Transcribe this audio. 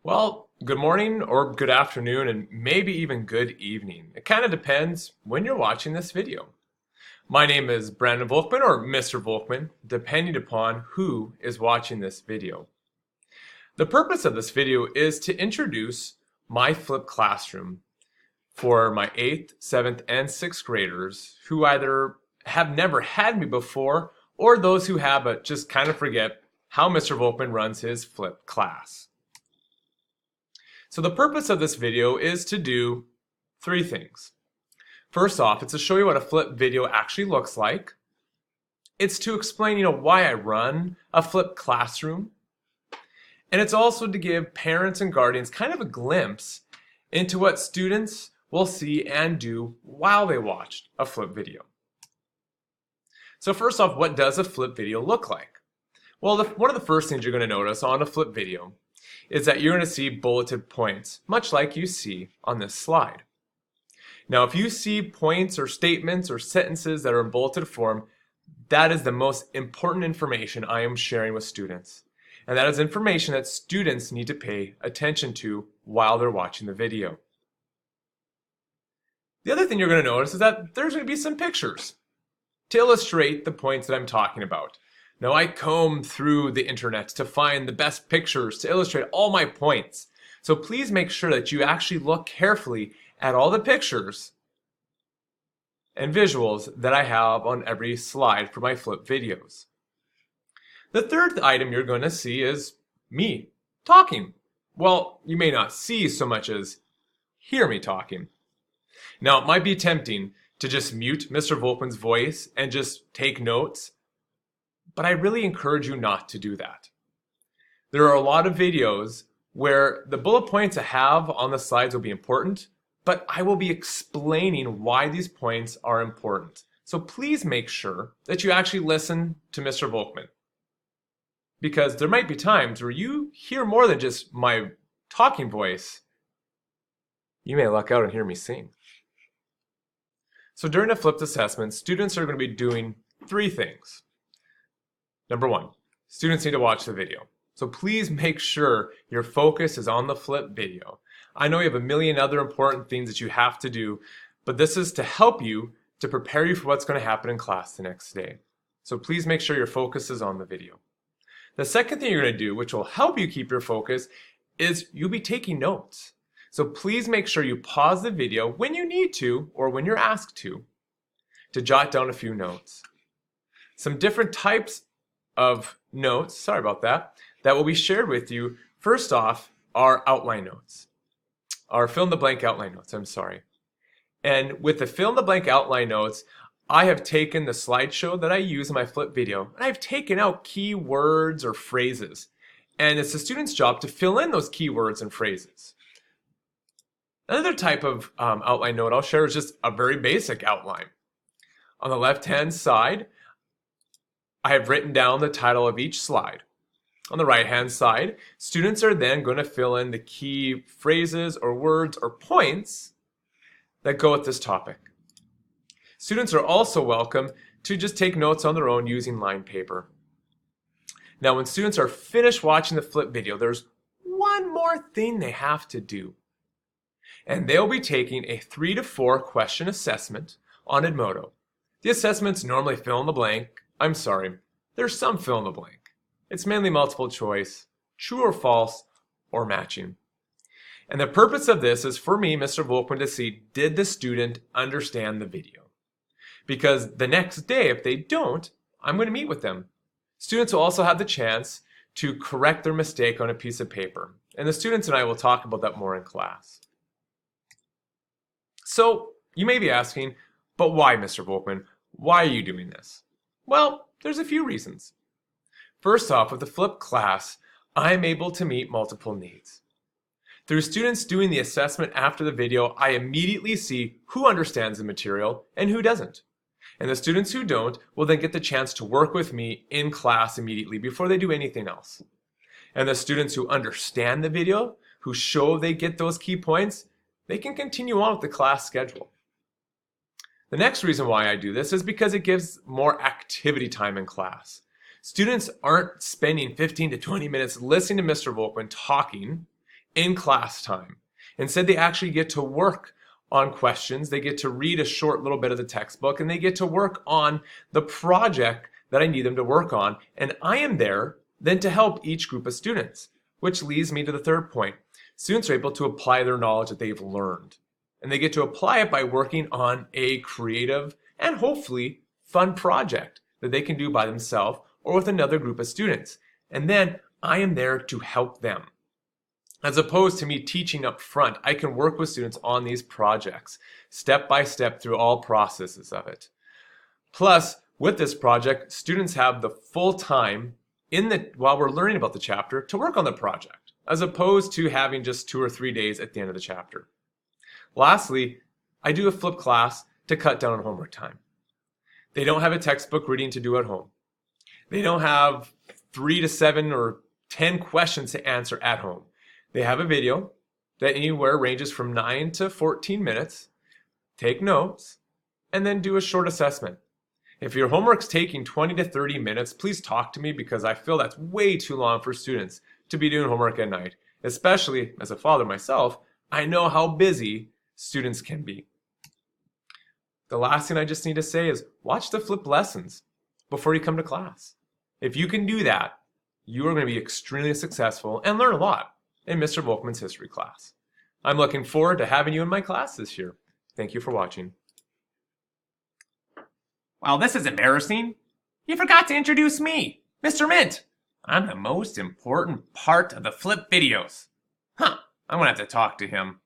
Well, good morning or good afternoon and maybe even good evening. It kind of depends when you're watching this video. My name is Brandon Volkman or Mr. Volkman, depending upon who is watching this video. The purpose of this video is to introduce my flipped classroom for my 8th, 7th, and 6th graders who either have never had me before or those who have but just kind of forget how Mr. Volkman runs his flipped class. So the purpose of this video is to do three things. First off, it's to show you what a flipped video actually looks like. It's to explain, why I run a flipped classroom. And it's also to give parents and guardians kind of a glimpse into what students will see and do while they watch a flipped video. So first off, what does a flipped video look like? Well, one of the first things you're going to notice on a flipped video is that you're going to see bulleted points, much like you see on this slide. Now, if you see points or statements or sentences that are in bulleted form, that is the most important information I am sharing with students. And that is information that students need to pay attention to while they're watching the video. The other thing you're going to notice is that there's going to be some pictures to illustrate the points that I'm talking about. Now, I comb through the internet to find the best pictures to illustrate all my points. So please make sure that you actually look carefully at all the pictures and visuals that I have on every slide for my flip videos. The third item you're going to see is me talking. Well, you may not see so much as hear me talking. Now, it might be tempting to just mute Mr. Volkman's voice and just take notes, but I really encourage you not to do that. There are a lot of videos where the bullet points I have on the slides will be important, but I will be explaining why these points are important. So please make sure that you actually listen to Mr. Volkman, because there might be times where you hear more than just my talking voice. You may luck out and hear me sing. So during a flipped assessment, students are going to be doing three things. Number one, students need to watch the video. So please make sure your focus is on the flip video. I know you have a million other important things that you have to do, but this is to help you to prepare you for what's going to happen in class the next day. So please make sure your focus is on the video. The second thing you're going to do, which will help you keep your focus, is you'll be taking notes. So please make sure you pause the video when you need to or when you're asked to jot down a few notes. Some different types of notes, that will be shared with you. First off, are outline notes, or fill in the blank outline notes, And with the fill in the blank outline notes, I have taken the slideshow that I use in my flip video, and I've taken out key words or phrases. And it's the student's job to fill in those keywords and phrases. Another type of outline note I'll share is just a very basic outline. On the left-hand side, I have written down the title of each slide. On the right-hand side, students are then going to fill in the key phrases or words or points that go with this topic. Students are also welcome to just take notes on their own using line paper. Now, when students are finished watching the flip video, there's one more thing they have to do. And they'll be taking a 3 to 4 question assessment on Edmodo. The assessments normally fill in the blank. There's some fill in the blank. It's mainly multiple choice, true or false, or matching. And the purpose of this is for me, Mr. Volkman, to see, did the student understand the video? Because the next day, if they don't, I'm going to meet with them. Students will also have the chance to correct their mistake on a piece of paper. And the students and I will talk about that more in class. So you may be asking, but why, Mr. Volkman? Why are you doing this? Well, there's a few reasons. First off, with the flipped class, I am able to meet multiple needs. Through students doing the assessment after the video, I immediately see who understands the material and who doesn't. And the students who don't will then get the chance to work with me in class immediately before they do anything else. And the students who understand the video, who show they get those key points, they can continue on with the class schedule. The next reason why I do this is because it gives more activity time in class. Students aren't spending 15 to 20 minutes listening to Mr. Volkman talking in class time. Instead, they actually get to work on questions. They get to read a short little bit of the textbook, and they get to work on the project that I need them to work on. And I am there then to help each group of students, which leads me to the third point. Students are able to apply their knowledge that they've learned. And they get to apply it by working on a creative and hopefully fun project that they can do by themselves or with another group of students. And then I am there to help them. As opposed to me teaching up front, I can work with students on these projects, step by step through all processes of it. Plus, with this project, students have the full time while we're learning about the chapter to work on the project, as opposed to having just 2 or 3 days at the end of the chapter. Lastly, I do a flipped class to cut down on homework time. They don't have a textbook reading to do at home. They don't have 3 to 7 or 10 questions to answer at home. They have a video that anywhere ranges from 9 to 14 minutes. Take notes and then do a short assessment. If your homework's taking 20 to 30 minutes, please talk to me because I feel that's way too long for students to be doing homework at night. Especially as a father myself, I know how busy students can be. The last thing I just need to say is watch the flipped lessons before you come to class. If you can do that, you are going to be extremely successful and learn a lot in Mr. Volkmann's history class. I'm looking forward to having you in my class this year. Thank you for watching. Well, this is embarrassing. You forgot to introduce me, Mr. Mint. I'm the most important part of the flip videos. I'm gonna have to talk to him.